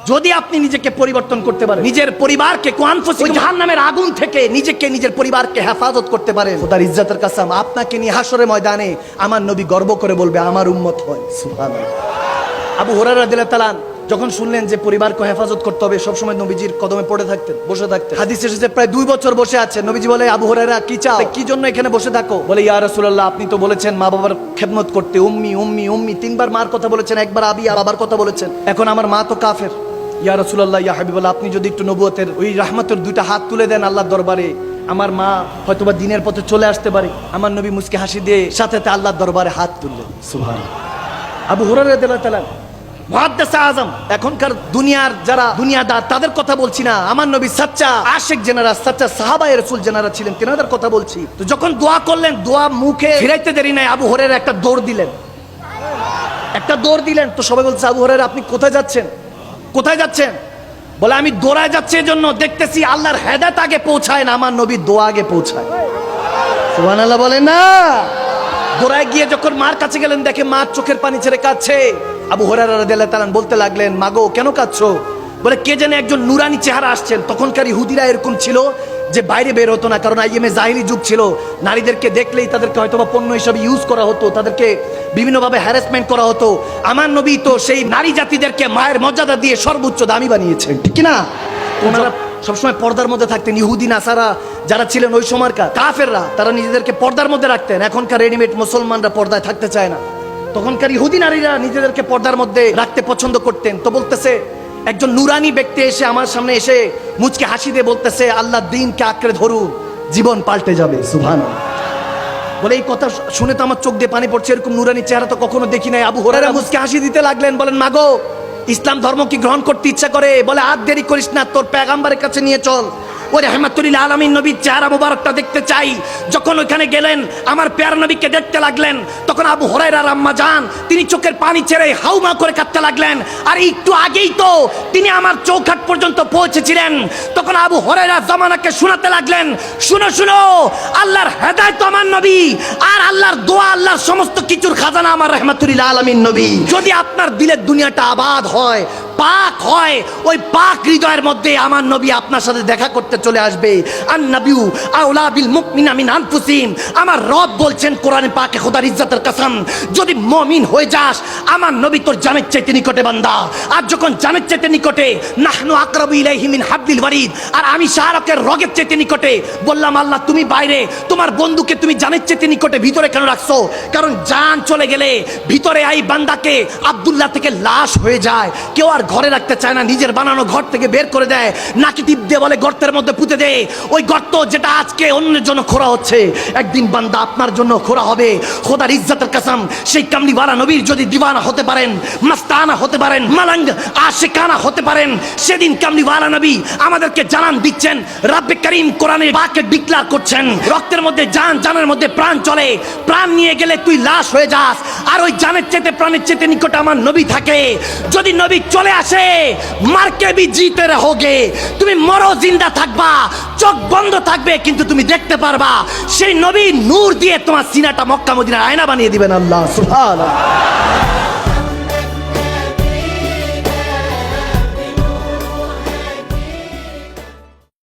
যদি আপনি নিজেকে পরিবর্তন করতে পারেন, নিজের পরিবারকে কুআনফুসিকুম জাহান্নামের আগুন থেকে নিজেকে নিজের পরিবারকে হেফাজত করতে পারেন, খোদার ইজ্জতের কসম আপনাকে নিয়ে হাশরের ময়দানে আমার নবী গর্ব করে বলবে আমার উম্মত হয়। সুবহানাল্লাহ। আবু হুরায়রা রাদিয়াল্লাহু তাআলা যখন শুনলেন যে পরিবারকে হেফাজত করতে হবে, সবসময় নবীজির কদমে পড়ে থাকতেন, বসে থাকতেন। হাদিসে এসেছে প্রায় 2 বছর বসে আছেন। নবীজি বলে, আবু হুরায়রা কি চাও, কি জন্য এখানে বসে থাকো? বলে, ইয়া রাসূলুল্লাহ আপনি তো বলেছেন মা বাবার খেদমত করতে, উম্মি উম্মি উম্মি 3বার মার কথা বলেছেন, একবার আবি বাবার কথা বলেছেন, এখন আমার মা তো কাফের। ইয়া রাসূলুল্লাহ ইয়া হাবিবাল্লাহ আপনি যদি একটু নবুয়তের ওই রাহমাতের 2টা হাত তুলে দেন আল্লাহর দরবারে, আমার মা হয়তোবা দ্বীনের পথে চলে আসতে পারে। আমার নবী মুস্কি হাসি দিয়ে সাথে আল্লাহর দরবারে হাত তুললেন। সুবহানাল্লাহ। আবু হুরায়রা রাদিয়াল্লাহু তাআলা মুহাদ্দিস আযম, এখনকার দুনিয়ার যারা দুনিয়াদার তাদের কথা বলছি না, আমার নবী সাচ্চা আশিক জেনারা, সাচ্চা সাহাবায়ে রাসূল জেনারা ছিলেন, তেনাদের কথা বলছি। তো যখন দোয়া করলেন, দোয়া মুখে ফিরাইতে দেরি নাই, আবু হুরায়রা একটা দৌড় দিলেন, একটা দৌড় দিলেন। তো সবাই বলছে, আবু হুরায়রা আপনি কোথায় যাচ্ছেন, কোথায় যাচ্ছেন? বলে, আমি দৌড়ায় যাচ্ছি এজন্য দেখতেছি আল্লাহর হেদায়েত আগে পৌঁছায় না, আমার নবীর দোয়া আগে পৌঁছায়। সুবহানাল্লাহ বলেন না। দৌড়ায় গিয়ে যখন মার কাছে গেলেন, দেখে মা চোখের পানি ছেড়ে কাঁদছে। আবু হুরায়রা রাদিয়াল্লাহু তাআলা বলতে লাগলেন, মাগো কেন কাঁদছো? বলে, কে জানে একজন নুরানি চেহারা আসছেন। তখনকার ইহুদিরা এরকম ছিল যে বাইরে বের হতো না, কারণ আইএমএ জাহিলি যুগ ছিল। নারীদেরকে দেখলেই তাদেরকে হয়তোবা পণ্য হিসাবে ইউজ করা হতো, তাদেরকে বিভিন্নভাবে হ্যারাসমেন্ট করা হতো। আমার নবী তো সেই নারী জাতিদেরকে মায়ের মর্যাদা দিয়ে সর্বোচ্চ দামি বানিয়েছেন, ঠিক না? ওনারা সবসময় পর্দার মধ্যে থাকতেন। ইহুদি নাসারা যারা ছিলেন ওই সময়কার কাফেররা, তারা নিজেদেরকে পর্দার মধ্যে রাখতেন। এখনকার রেডিমেড মুসলমানরা পর্দায় থাকতে চায় না। তখনকার ইহুদি নারীরা নিজেদেরকে পর্দার মধ্যে রাখতে পছন্দ করতেন। তো বলতেছে, একজন নুরানি ব্যক্তি এসে আমার সামনে এসে মুচকে হাসি দিয়ে বলতেছে, আল্লাহ দ্বীনকে আঁকড়ে ধরুন, জীবন পাল্টে যাবে। সুবহানাল্লাহ। বলে, এই কথা শুনে তো আমার চোখ দিয়ে পানি পড়ছে, এরকম নুরানি চেহারা তো কখনো দেখি নাই। আবু হুরায়রা মুচকে হাসি দিতে লাগলেন, বলেন, মাগো ইসলাম ধর্ম কি গ্রহণ করতে ইচ্ছা করে? বলে, আর দেরি করিস না, তোর পেগাম্বারের কাছে নিয়ে চল, ওই রাহমাতুল লিল আলামিন নবীর চেহারা মুবারকটা দেখতে চাই। যখন ওইখানে গেলেন, আমার প্যারা নবীকে দেখতে লাগলেন, তখন আবু হুরায়রার আম্মা জান তিনি চোখের পানি ছেড়ে হাউমা করে কাঁদতে লাগলেন। আর একটু আগেই তো তিনি আমার চৌখাট পর্যন্ত পৌঁছেছিলেন। তখন আবু হুরায়রা জামানাকে শোনাতে লাগলেন, শুনো শুনো, আল্লাহর হেদায়েত আমার নবী, আর আল্লাহর দোয়া, আল্লাহর সমস্ত কিছুর খাজানা আমার রাহমাতুল লিল আলামিন নবী। যদি আপনার দিলের দুনিয়াটা আবাদ হয়, পাক হয়, ওই পাক হৃদয়ের মধ্যে আমার নবী আপনার সাথে দেখা করতে চলে আসবে। আন নাবিয়্যু আওলা বিল মুমিনিনা মিন আনফুসিহিম, আমার রব বলছেন কোরআনে পাকে, খোদার ইজ্জতের কসম, যদি মুমিন হয়ে যাস আমার নবী তোর জানের চাইতে নিকটে বান্দা। আর যখন জানের চাইতে নিকটে, নাহনু আকরাবু ইলাইহি মিন হাবলিল ওয়ারিদ, আর আমি শাহরকের রগের চাইতে নিকটে। বললাম, আল্লাহ তুমি বাইরে, তোমার বন্ধুকে তুমি জানের চাইতে নিকটে, ভিতরে কেন রাখছো? কারণ জান চলে গেলে ভিতরে এই বান্দাকে আব্দুল্লাহ থেকে লাশ হয়ে যায়, কেউ আর ঘরে রাখতে চায় না, নিজের বানানো ঘর থেকে বের করে দেয়, নাকি টিপ দিয়ে বলে গর্তের মধ্যে পুঁতে দে। ওই গর্ত যেটা আজকে অন্যের জন্য খোঁড়া হচ্ছে, একদিন বান্দা আপনার জন্য খোঁড়া হবে। খোদার ইজ্জতের কসম, সেই কামলিওয়ালা নবীর যদি দিওয়ানা হতে পারেন, মাস্তানা হতে পারেন, মালাঙ্গ আশিকানা হতে পারেন, সেদিন কামলিওয়ালা নবী আমাদেরকে জানান দিচ্ছেন। রব্বে করিম কোরআনে পাকে ডিক্লেয়ার করছেন, রক্তের মধ্যে জান, জানের মধ্যে প্রাণ চলে, প্রাণ নিয়ে গেলে তুই লাশ হয়ে যাস। আর ওই জানের চেতে প্রাণের চেতে নিকটে আমার নবী থাকে। যদি নবী চলে আসে, মারকে ভি জিতে রহোগে, তুমি মরো জিন্দা থাকবা, চোখ বন্ধ থাকবে কিন্তু তুমি দেখতে পারবা। সেই নবী নূর দিয়ে তোমার সিনাটা মক্কা মদিনার আয়না বানিয়ে দিবেন আল্লাহ। সুবহানাল্লাহ।